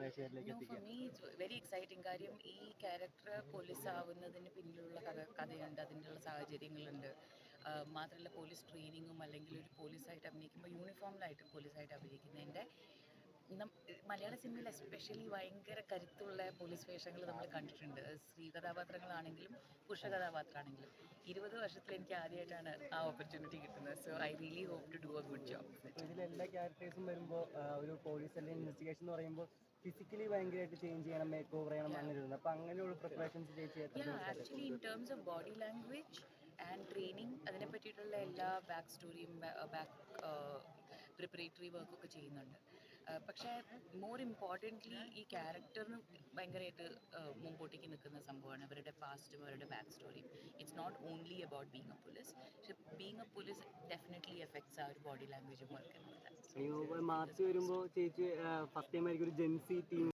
പ്രേക്ഷകരിലേക്ക് ഫോർ എത്തിക്കാൻ? Me it's very exciting. കാര്യം ഈ ക്യാരക്ടർ പോലീസ് ആവുന്നതിന് പിന്നിലുള്ള കഥയുണ്ട്, അതിൻ്റെയുള്ള സാഹചര്യങ്ങളുണ്ട്. മാത്രമല്ല പോലീസ് ട്രെയിനിങ്ങും അല്ലെങ്കിൽ ഒരു പോലീസായിട്ട് അഭിനയിക്കുമ്പോൾ യൂണിഫോമിലായിട്ട് പോലീസായിട്ട് അഭിനയിക്കുന്നതിൻ്റെ മലയാള സിനിമയിൽ എസ്പെഷ്യലി ഭയങ്കര കരുത്തുള്ള പോലീസ് വേഷങ്ങൾ നമ്മൾ കണ്ടിട്ടുണ്ട്. സ്ത്രീ കഥാപാത്രങ്ങളാണെങ്കിലും പുരുഷ കഥാപാത്രമാണെങ്കിലും. 20 വർഷത്തിൽ എനിക്ക് ആദ്യമായിട്ടാണ് ആ ഓപ്പർച്യൂണിറ്റി കിട്ടുന്നത്. So I really hope to do a good job. ഇപ്പോൾ ഇതിൽ എല്ലാ ക്യാരക്ടേഴ്സും വരുമ്പോൾ ഒരു പോലീസ് അല്ലെങ്കിൽ ഇൻവെസ്റ്റിഗേഷൻ എന്ന് പറയുമ്പോൾ ഫിസിക്കലി ഭയങ്കരമായിട്ട് ചേഞ്ച് ചെയ്യണം, മേക്ക് ഓവർ ചെയ്യണം, അങ്ങനെ വരുന്നത്. അപ്പോൾ അങ്ങനെയുള്ള പ്രിപ്പറേഷൻസ് ചേച്ചി എത്ര actually in terms of body language and training അതിനെ പറ്റിയിട്ടുള്ള എല്ലാ ബാക്ക് സ്റ്റോറിയും ബാക്ക് പ്രിപ്പറേറ്ററി വർക്കൊക്കെ ചെയ്യുന്നുണ്ട്. പക്ഷേ മോർ ഇമ്പോർട്ടൻ്റ്ലി ഈ ക്യാരക്ടറിന് ഭയങ്കരമായിട്ട് മുമ്പോട്ടേക്ക് നിൽക്കുന്ന സംഭവമാണ് അവരുടെ പാസ്റ്റും അവരുടെ ബാക്ക് സ്റ്റോറിയും. It's not only about being a police, പക്ഷെ being a police definitely effects ആ ഒരു ബോഡി ലാംഗ്വേജും വർക്ക്. മാർച്ച് വരുമ്പോൾ ചേച്ചി ഫസ്റ്റ് ടൈം ആയിരിക്കും ഒരു ജെൻസി ടീം